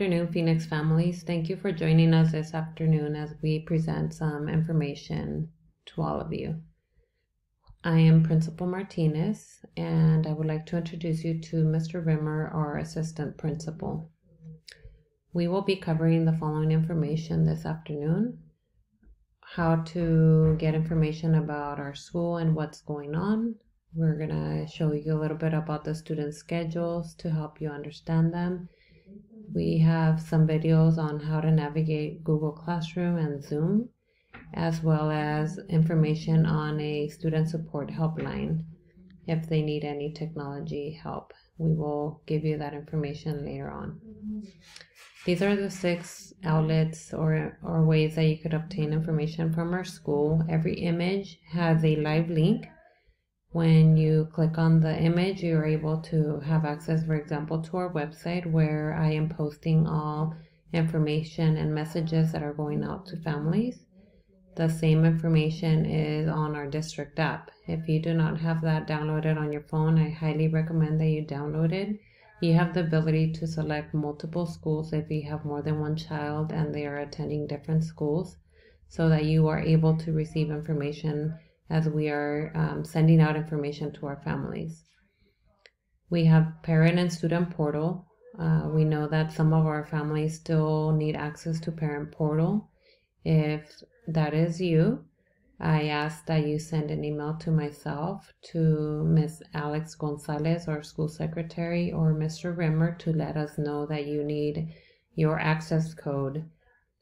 Afternoon, Phoenix families. Thank you for joining us this afternoon as we present some information to all of you. I am Principal Martinez, and I would like to introduce you to Mr. Rimmer, our Assistant Principal. We will be covering the following information this afternoon: how to get information about our school and what's going on. We're going to show you a little bit about the student schedules to help you understand them. We have some videos on how to navigate Google Classroom and Zoom, as well as information on a student support helpline if they need any technology help. We will give you that information later on. These are the 6 outlets or ways that you could obtain information from our school. Every image has a live link. When you click on the image, you're able to have access, for example, to our website, where I am posting all information and messages that are going out to families. The same information is on our district app. If you do not have that downloaded on your phone, I highly recommend that you download it. You have the ability to select multiple schools if you have more than one child and they are attending different schools, so that you are able to receive information as we are sending out information to our families. We have parent and student portal. We know that some of our families still need access to parent portal. If that is you, I ask that you send an email to myself, to Ms. Alex Gonzalez, our school secretary, or Mr. Rimmer, to let us know that you need your access code,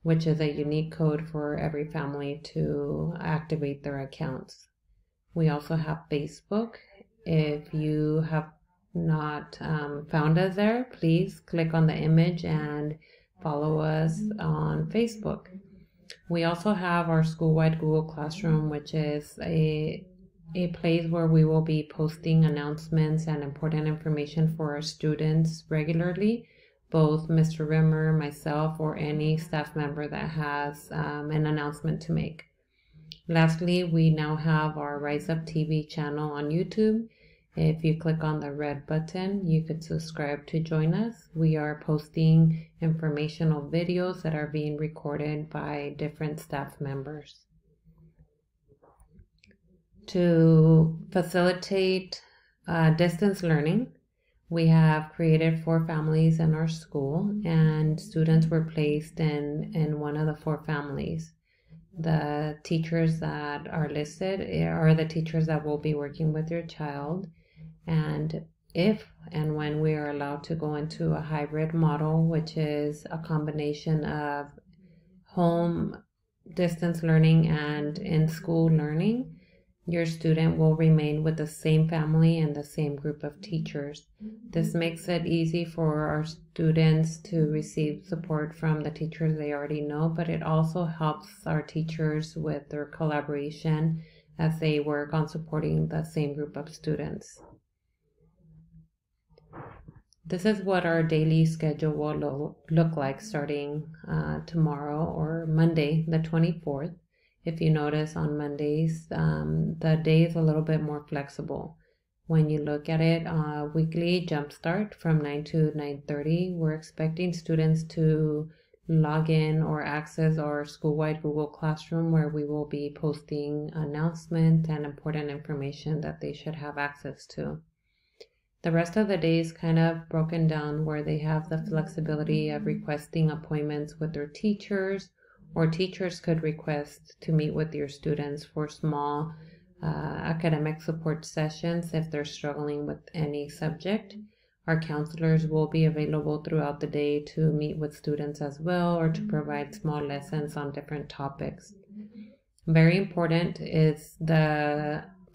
which is a unique code for every family to activate their accounts. We also have Facebook. If you have not found us there, please click on the image and follow us on Facebook. We also have our school-wide Google Classroom, which is a place where we will be posting announcements and important information for our students regularly, both Mr. Rimmer, myself, or any staff member that has an announcement to make. Lastly, we now have our Rise Up TV channel on YouTube. If you click on the red button, you could subscribe to join us. We are posting informational videos that are being recorded by different staff members. To facilitate distance learning, we have created 4 families in our school, and students were placed in one of the 4 families. The teachers that are listed are the teachers that will be working with your child. And if and when we are allowed to go into a hybrid model, which is a combination of home distance learning and in-school learning, your student will remain with the same family and the same group of teachers. This makes it easy for our students to receive support from the teachers they already know, but it also helps our teachers with their collaboration as they work on supporting the same group of students. This is what our daily schedule will look like starting tomorrow, or Monday, the 24th. If you notice, on Mondays, the day is a little bit more flexible. When you look at it, weekly jumpstart from 9 to 9:30, we're expecting students to log in or access our school-wide Google Classroom, where we will be posting announcements and important information that they should have access to. The rest of the day is kind of broken down, where they have the flexibility of requesting appointments with their teachers, or teachers could request to meet with your students for small academic support sessions if they're struggling with any subject. Our counselors will be available throughout the day to meet with students as well, or to provide small lessons on different topics. Very important is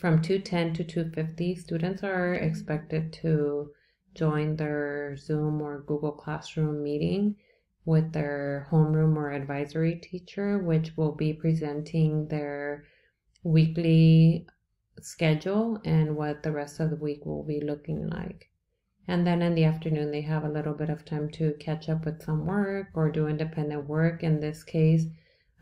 from 2:10 to 2:50, students are expected to join their Zoom or Google Classroom meeting with their homeroom or advisory teacher, which will be presenting their weekly schedule and what the rest of the week will be looking like. And then in the afternoon, they have a little bit of time to catch up with some work or do independent work. In this case,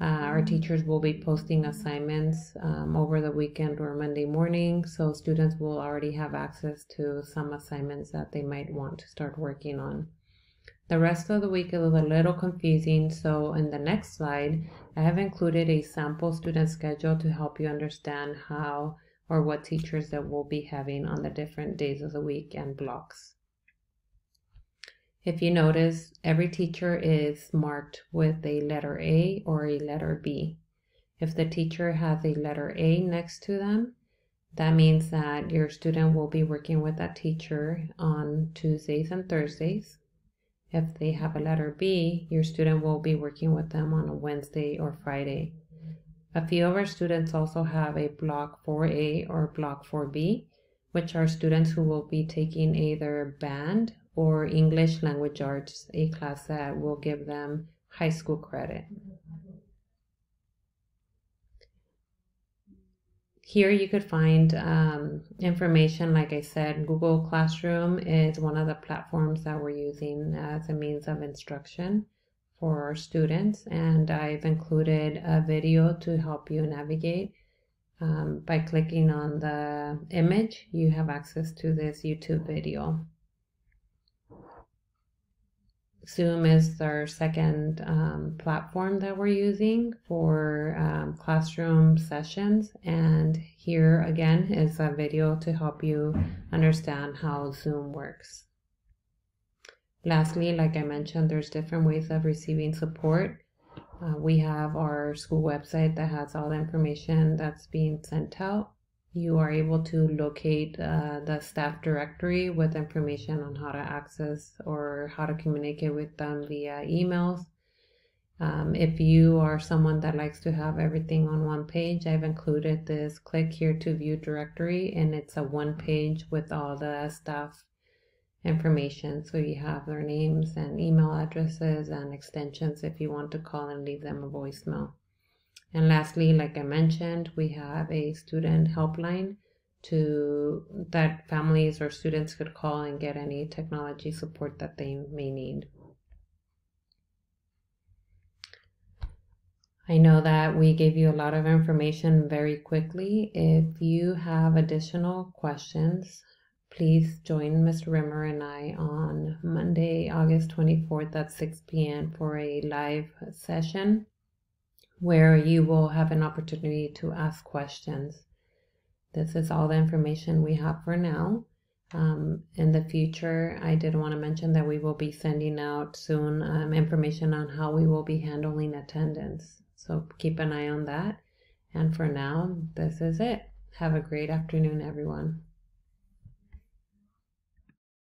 our teachers will be posting assignments over the weekend or Monday morning, so students will already have access to some assignments that they might want to start working on. The rest of the week is a little confusing, so in the next slide, I have included a sample student schedule to help you understand how or what teachers that we'll be having on the different days of the week and blocks. If you notice, every teacher is marked with a letter A or a letter B. If the teacher has a letter A next to them, that means that your student will be working with that teacher on Tuesdays and Thursdays. If they have a letter B, your student will be working with them on a Wednesday or Friday. A few of our students also have a Block 4A or Block 4B, which are students who will be taking either band or English Language Arts, a class that will give them high school credit. Here you could find information. Like I said, Google Classroom is one of the platforms that we're using as a means of instruction for our students, and I've included a video to help you navigate. By clicking on the image, you have access to this YouTube video. Zoom is our second platform that we're using for classroom sessions, and here again is a video to help you understand how Zoom works. Lastly, like I mentioned, there's different ways of receiving support. We have our school website that has all the information that's being sent out. You are able to locate the staff directory with information on how to access or how to communicate with them via emails. If you are someone that likes to have everything on one page, I've included this click here to view directory, and it's a one page with all the staff information. So you have their names and email addresses and extensions if you want to call and leave them a voicemail. And lastly, like I mentioned, we have a student helpline that families or students could call and get any technology support that they may need. I know that we gave you a lot of information very quickly. If you have additional questions, please join Mr. Rimmer and I on Monday, August 24th at 6 p.m. for a live session where you will have an opportunity to ask questions. This is all the information we have for now. In the future, I did want to mention that we will be sending out soon information on how we will be handling attendance. So keep an eye on that. And for now, this is it. Have a great afternoon, everyone.